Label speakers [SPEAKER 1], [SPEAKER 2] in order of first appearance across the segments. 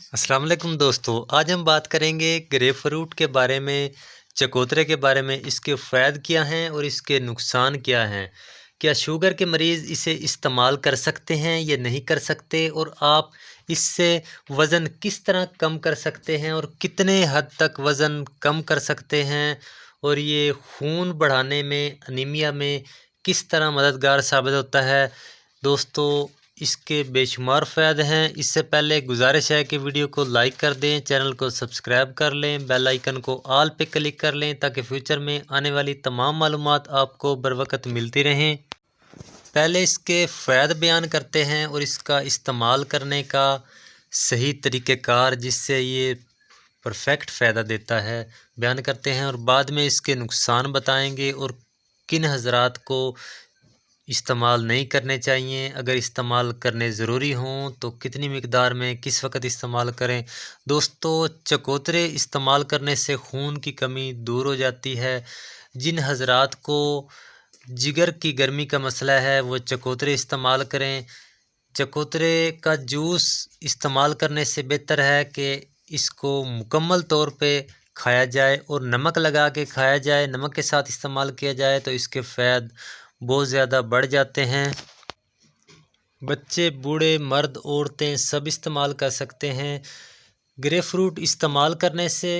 [SPEAKER 1] अस्सलाम वालेकुम दोस्तों, आज हम बात करेंगे ग्रेप फ्रूट के बारे में, चकोतरे के बारे में। इसके फ़ायदे क्या हैं और इसके नुकसान क्या हैं। क्या शुगर के मरीज़ इसे इस्तेमाल कर सकते हैं या नहीं कर सकते, और आप इससे वज़न किस तरह कम कर सकते हैं और कितने हद तक वज़न कम कर सकते हैं, और ये खून बढ़ाने में, अनीमिया में किस तरह मददगार साबित होता है। दोस्तों, इसके बेशुमार फ़ायदे हैं। इससे पहले गुजारिश है कि वीडियो को लाइक कर दें, चैनल को सब्सक्राइब कर लें, बेल आइकन को ऑल पे क्लिक कर लें ताकि फ्यूचर में आने वाली तमाम मालूमात आपको बर वक्त मिलती रहें। पहले इसके फ़ायदे बयान करते हैं और इसका इस्तेमाल करने का सही तरीक़ेकार जिससे ये परफेक्ट फ़ायदा देता है बयान करते हैं, और बाद में इसके नुकसान बताएंगे और किन हज़रात को इस्तेमाल नहीं करने चाहिए। अगर इस्तेमाल करने ज़रूरी हों तो कितनी मिकदार में, किस वक्त इस्तेमाल करें। दोस्तों, चकोतरे इस्तेमाल करने से खून की कमी दूर हो जाती है। जिन हज़रात को जिगर की गर्मी का मसला है वो चकोतरे इस्तेमाल करें। चकोतरे का जूस इस्तेमाल करने से बेहतर है कि इसको मुकम्मल तौर पे खाया जाए और नमक लगा के खाया जाए, नमक के साथ इस्तेमाल किया जाए तो इसके फ़ायदे बहुत ज़्यादा बढ़ जाते हैं। बच्चे, बूढ़े, मर्द, औरतें सब इस्तेमाल कर सकते हैं। ग्रेप फ्रूट इस्तेमाल करने से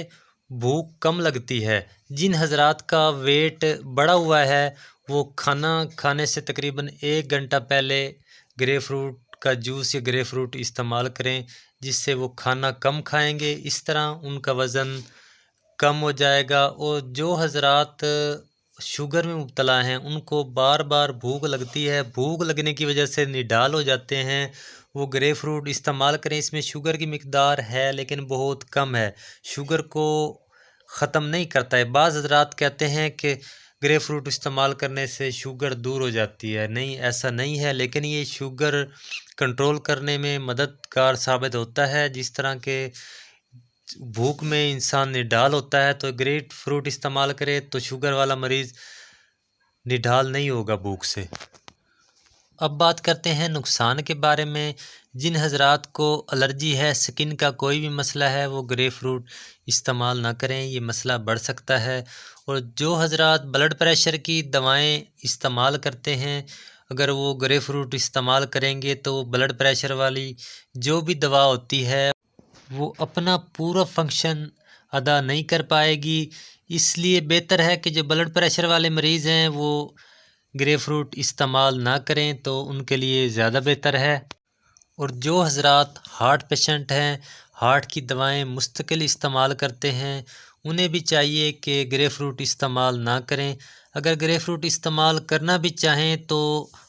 [SPEAKER 1] भूख कम लगती है। जिन हज़रात का वेट बढ़ा हुआ है वो खाना खाने से तकरीबन 1 घंटा पहले ग्रेप फ्रूट का जूस या ग्रेप फ्रूट इस्तेमाल करें, जिससे वो खाना कम खाएंगे। इस तरह उनका वज़न कम हो जाएगा। और जो हज़रात शुगर में मुब्तला हैं उनको बार बार भूख लगती है, भूख लगने की वजह से निडाल हो जाते हैं, वो ग्रेप फ्रूट इस्तेमाल करें। इसमें शुगर की मिकदार है लेकिन बहुत कम है, शुगर को ख़त्म नहीं करता है। बाज़ हज़रात कहते हैं कि ग्रेप फ्रूट इस्तेमाल करने से शुगर दूर हो जाती है। नहीं, ऐसा नहीं है, लेकिन ये शुगर कंट्रोल करने में मददगार साबित होता है। जिस तरह के भूख में इंसान निडाल होता है तो ग्रेप फ्रूट इस्तेमाल करे तो शुगर वाला मरीज़ निडाल नहीं होगा भूख से। अब बात करते हैं नुकसान के बारे में। जिन हज़रात को एलर्जी है, स्किन का कोई भी मसला है, वो ग्रेप फ्रूट इस्तेमाल ना करें, ये मसला बढ़ सकता है। और जो हज़रात ब्लड प्रेशर की दवाएं इस्तेमाल करते हैं, अगर वो ग्रेप फ्रूट इस्तेमाल करेंगे तो ब्लड प्रेशर वाली जो भी दवा होती है वो अपना पूरा फंक्शन अदा नहीं कर पाएगी। इसलिए बेहतर है कि जो ब्लड प्रेशर वाले मरीज़ हैं वो ग्रेप फ्रूट इस्तेमाल ना करें तो उनके लिए ज़्यादा बेहतर है। और जो हज़रात हार्ट पेशेंट हैं, हार्ट की दवाएं मुस्तकिल इस्तेमाल करते हैं, उन्हें भी चाहिए कि ग्रेप फ्रूट इस्तेमाल ना करें। अगर ग्रेप फ्रूट इस्तेमाल करना भी चाहें तो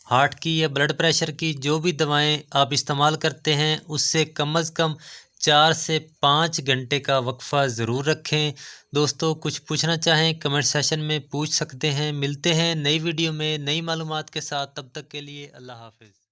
[SPEAKER 1] हार्ट की या ब्लड प्रेशर की जो भी दवाएं आप इस्तेमाल करते हैं उससे कम अज़ कम 4 से 5 घंटे का वक्फ़ा ज़रूर रखें। दोस्तों, कुछ पूछना चाहें कमेंट सेशन में पूछ सकते हैं। मिलते हैं नई वीडियो में नई मालूमात के साथ, तब तक के लिए अल्लाह हाफ़िज़।